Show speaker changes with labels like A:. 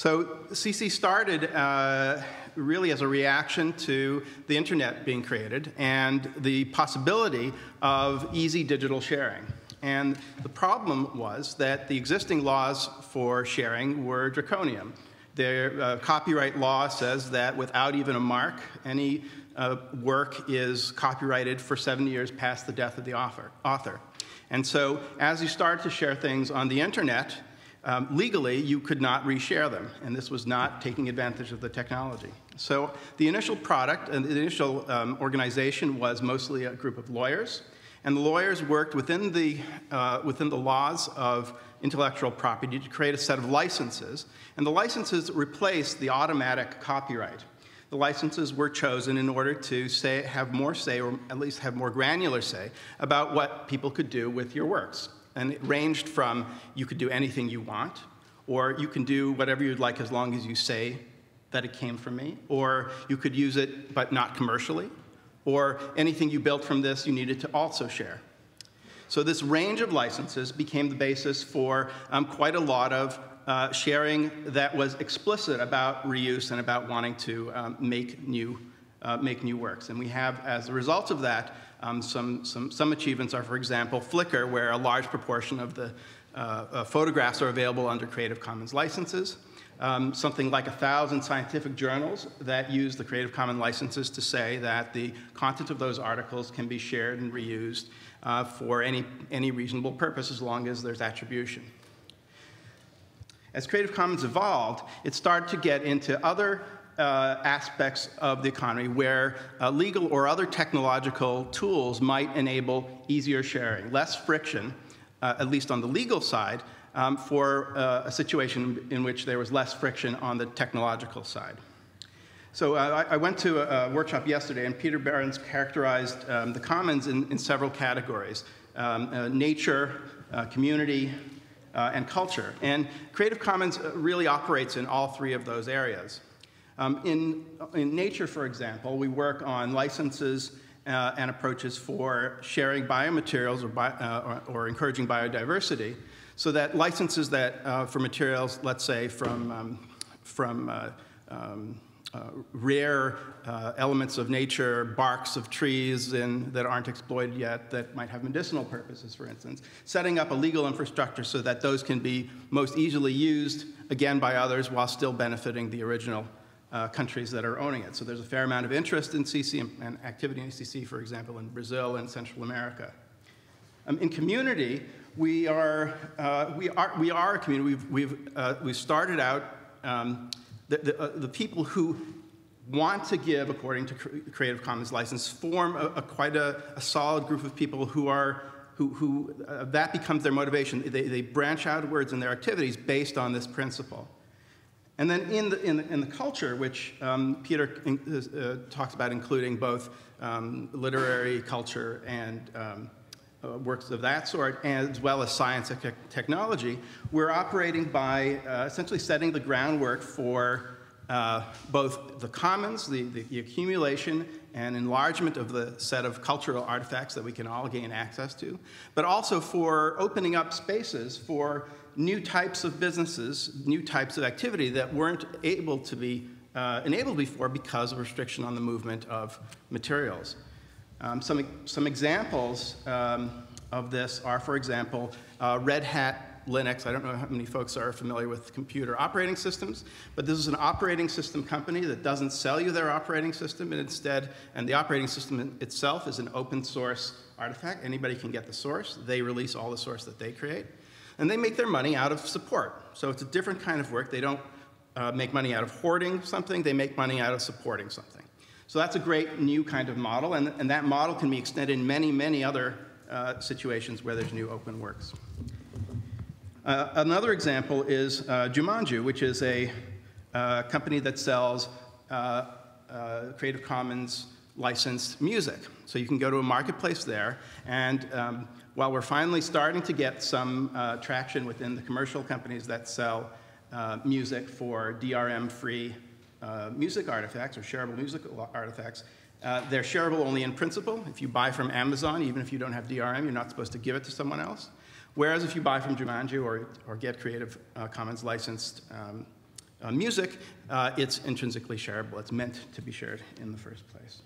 A: So CC started really as a reaction to the internet being created and the possibility of easy digital sharing. And the problem was that the existing laws for sharing were draconian. Their copyright law says that without even a mark, any work is copyrighted for 7 years past the death of the author. And so as you start to share things on the internet, legally, you could not reshare them, and this was not taking advantage of the technology. So the initial product and the initial organization was mostly a group of lawyers, and the lawyers worked within the laws of intellectual property to create a set of licenses, and the licenses replaced the automatic copyright. The licenses were chosen in order to have more say, or at least have more granular say, about what people could do with your works. And it ranged from you could do anything you want, or you can do whatever you'd like as long as you say that it came from me, or you could use it but not commercially, or anything you built from this you needed to also share. So this range of licenses became the basis for quite a lot of sharing that was explicit about reuse and about wanting to make new works. And we have, as a result of that, some achievements are, for example, Flickr, where a large proportion of the photographs are available under Creative Commons licenses. Something like 1,000 scientific journals that use the Creative Commons licenses to say that the content of those articles can be shared and reused for any reasonable purpose as long as there's attribution. As Creative Commons evolved, it started to get into other aspects of the economy where legal or other technological tools might enable easier sharing, less friction, at least on the legal side, for a situation in which there was less friction on the technological side. So I went to a workshop yesterday, and Peter Behrens characterized the commons in several categories: nature, community, and culture. And Creative Commons really operates in all three of those areas. In nature, for example, we work on licenses and approaches for sharing biomaterials or encouraging biodiversity, so that licenses that for materials, let's say from rare elements of nature, barks of trees that aren't exploited yet, that might have medicinal purposes, for instance, setting up a legal infrastructure so that those can be most easily used, again, by others while still benefiting the original countries that are owning it. So there's a fair amount of interest in CC and activity in CC, for example, in Brazil and Central America. In community, we are a community. We've started out the people who want to give according to Creative Commons license form quite a solid group of people who that becomes their motivation. They branch outwards in their activities based on this principle. And then in the culture, which Peter talks about including both literary culture and works of that sort, as well as science and technology, we're operating by essentially setting the groundwork for both the commons, the accumulation and enlargement of the set of cultural artifacts that we can all gain access to, but also for opening up spaces for new types of businesses, new types of activity that weren't able to be enabled before because of restriction on the movement of materials. Some examples of this are, for example, Red Hat Linux. I don't know how many folks are familiar with computer operating systems, but this is an operating system company that doesn't sell you their operating system, and the operating system itself is an open source artifact. Anybody can get the source. They release all the source that they create. And they make their money out of support. So it's a different kind of work. They don't make money out of hoarding something. They make money out of supporting something. So that's a great new kind of model, and that model can be extended in many, many other situations where there's new open works. Another example is Jumanji, which is a company that sells Creative Commons licensed music. So you can go to a marketplace there, and while we're finally starting to get some traction within the commercial companies that sell music for DRM-free music artifacts or shareable music artifacts, they're shareable only in principle. If you buy from Amazon, even if you don't have DRM, you're not supposed to give it to someone else. Whereas if you buy from Jumanji or get Creative Commons licensed music, it's intrinsically shareable. It's meant to be shared in the first place.